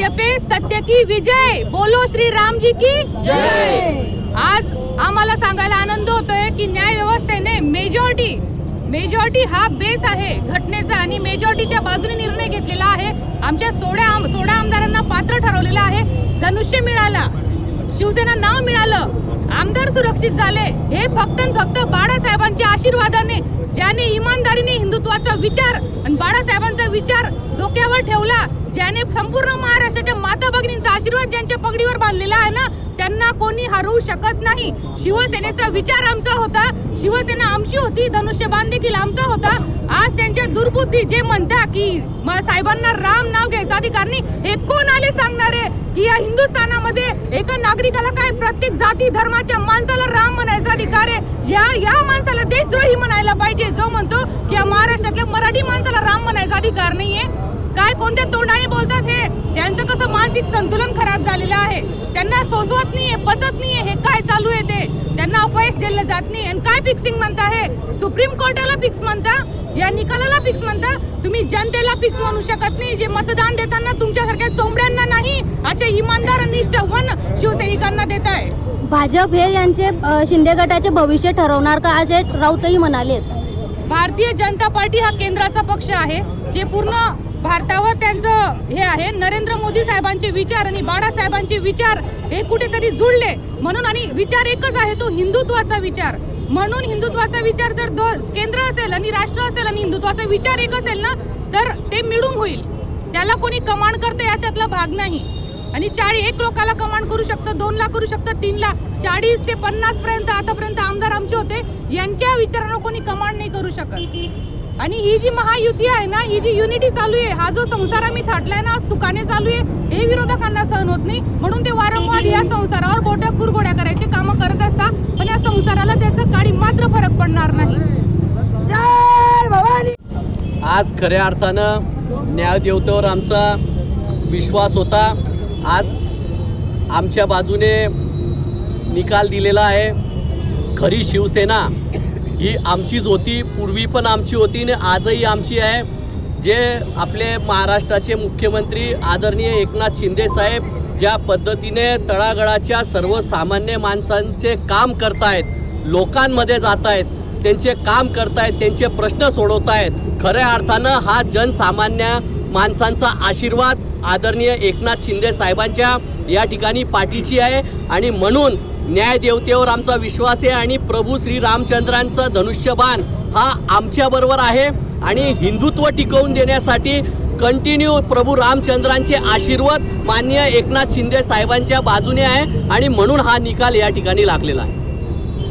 सत्य पे सत्य की विजय, बोलो श्री राम जी की जय। आज आम्हाला सांगायला आनंद होतोय की न्याय व्यवस्थेने मेजॉरिटी हा बेस आहे घटनेचा आणि मेजॉरिटीच्या बाजूने निर्णय घेतलेला आहे। आमच्या 16 आमदारांना पात्र ठरवलेलं आहे, धनुष्य मिळाला, शिवसेना नाव मिळालं, आमदार सुरक्षित झाले। हे फक्त बाळासाहेबांच्या आशीर्वादाने, ज्याने इमानदारीने हिंदुत्वाचा विचार आणि बाळासाहेबांचा विचार डोक्यावर ठेवला, ज्याने संपूर्ण महाराष्ट्राच्या माता भगिनींचा आशीर्वाद ज्यांच्या पगडीवर बांधलेला आहे ना, त्यांना कोणी हरवू शकत नाही। शिवसेनेचा विचार आमचा होता, शिवसेना आमची होती, धनुष्यबाण देखील आमचा होता। आज त्यांच्या दुर्बुद्धी जे म्हणता की साहेबांना राम नाव घ्यायचा अधिकार नाही, हे कोण आले सांगणारे की या हिंदुस्थानामध्ये एका नागरिकाला काय प्रत्येक जाती धर्माच्या माणसाला राम म्हणायचा अधिकार आहे? या माणसाला देशद्रोही म्हणायला पाहिजे जो म्हणतो की महाराष्ट्रातल्या मराठी माणसाला राम म्हणायचा अधिकार नाहीये। काय कोणत्या तोंडाने बोलतात हे? त्यांचं कसं मानसिक संतुलन खराब झालेलं आहे, त्यांना सोसवत नाहीये, पचत नाहीये हे काय चालू आहे ते, त्यांना अपयश दिलं जात नाही। आणि काय फिक्सिंग म्हणता हे? सुप्रीम कोर्टाला फिक्स म्हणता, या निकालाला फिक्स म्हणता, तुम्ही जनतेला फिक्स म्हणू शकत नाही, जे मतदान देताना तुमच्यासारख्या चोंबड्यांना नाही, असे इमानदार निष्ठावान शिवसैनिकांना देत आहे। भाजप हे यांचे शिंदे गटाचे भविष्य ठरवणार का, असे राऊतही म्हणाले। भारतीय जनता पार्टी हा केंद्राचा पक्ष आहे, जे पूर्ण भारतावर त्यांचं हे आहे। नरेंद्र मोदी साहेबांचे विचार आणि बाळासाहेबांचे विचार हे कुठेतरी जुळले म्हणून, आणि विचार एकच आहे तो हिंदुत्वाचा विचार। म्हणून हिंदुत्वाचा विचार जर केंद्र असेल आणि राष्ट्र असेल आणि हिंदुत्वाचा विचार एक असेल ना, तर ते मिळून होईल। त्याला कोणी कमांड करते याच्यातला भाग नाही। आणि 1 लोकाला कमांड करू शकतं, 2 ला करू शकतं, 3 ला, 40 ते 50 पर्यंत आतापर्यंत आमदार आमचे होते, यांच्या विचारांना कोणी कमांड नाही करू शकत। आणि ही जी महायुती आहे ना, ही जी युनिटी चालू आहे, हा जो संसार आम्ही थाटलाय ना सुखाने चालू आहे, हे विरोधकांना सहन होत नाही, म्हणून ते वारंवार या संसारावर बोटं कुरघोड्या करायची कामं करत असतात, पण या संसाराला त्याचा काळी मात्र फरक पडणार नाही। जय भवानी। आज खऱ्या अर्थानं न्यायदेवतेवर आमचा विश्वास होता। आज आमच्या बाजूने निकाल दिलेला आहे। खरी शिवसेना ही आमचीच होती, पूर्वी पण आमची होती आणि आजही आमची आहे। जे आपले महाराष्ट्राचे मुख्यमंत्री आदरणीय एकनाथ शिंदे साहेब ज्या पद्धतीने तळागाळाच्या सर्वसामान्य माणसांचे काम करतायत, लोकांमध्ये जात आहेत, त्यांचे काम करतायत, त्यांचे प्रश्न सोडवतायत, खऱ्या अर्थानं हा जनसामान्य माणसांचा आशीर्वाद आदरणीय एकनाथ शिंदे साहेबांच्या या ठिकाणी पाठीची आहे। आणि म्हणून न्यायदेवतेवर आमचा विश्वास आहे आणि प्रभू श्री रामचंद्रांचं धनुष्यबाण हा आमच्याबरोबर आहे। आणि हिंदुत्व टिकवून देण्यासाठी कंटिन्यू प्रभू रामचंद्रांचे आशीर्वाद माननीय एकनाथ शिंदे साहेबांच्या बाजूने आहे आणि म्हणून हा निकाल या ठिकाणी लागलेला आहे।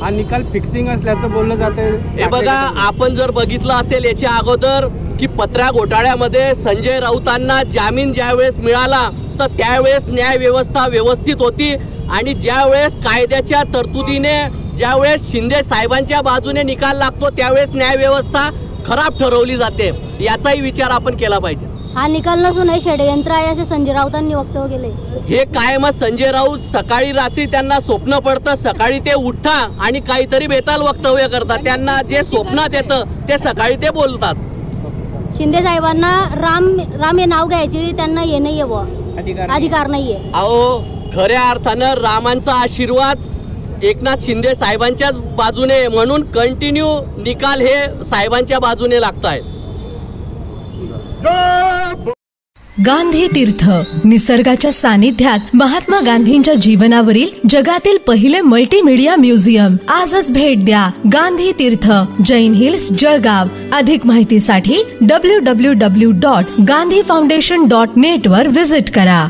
हा निकाल फिक्सिंग असल्याचं बोललं जाते। हे बघा, आपण जर बघितलं असेल याच्या अगोदर की पत्रा घोटाळ्यामध्ये संजय राऊतांना जामीन ज्यावेळेस मिळाला तर त्यावेळेस न्याय व्यवस्था व्यवस्थित होती, आणि ज्यावेळेस कायद्याच्या तरतुदीने ज्यावेळेस शिंदे साहेबांच्या बाजूने निकाल लागतो त्यावेळेस न्याय व्यवस्था खराब ठरवली जाते, याचाही विचार आपण केला पाहिजे। हा निकाल नसून हे षडयंत्र आहे असे संजय राऊतांनी वक्तव्य केले। हे कायमच संजय राऊत सकाळी रात्री त्यांना स्वप्न पडतं, सकाळी ते उठता आणि काहीतरी बेताल वक्तव्य करतात, त्यांना जे स्वप्नात येतं ते सकाळी ते बोलतात। शिंदे साहेबांना राम हे नाव घ्यायचे त्यांना हे नाहीये, अधिकार नाहीये। अहो, खऱ्या अर्थानं रामांचा आशीर्वाद एकनाथ शिंदे साहेबांच्याच बाजूने, म्हणून कंटिन्यू निकाल हे साहेबांच्या बाजूने लागतायत। गांधी तीर्थ निसर्गाच्या सानिध्यात महात्मा गांधींच्या जीवनावरील जगातील पहिले मल्टीमीडिया म्युझियम आजच भेट द्या। गांधी तीर्थ, जैन हिल्स, जळगाव। अधिक माहितीसाठी www.gandhifoundation.net वर विजिट करा।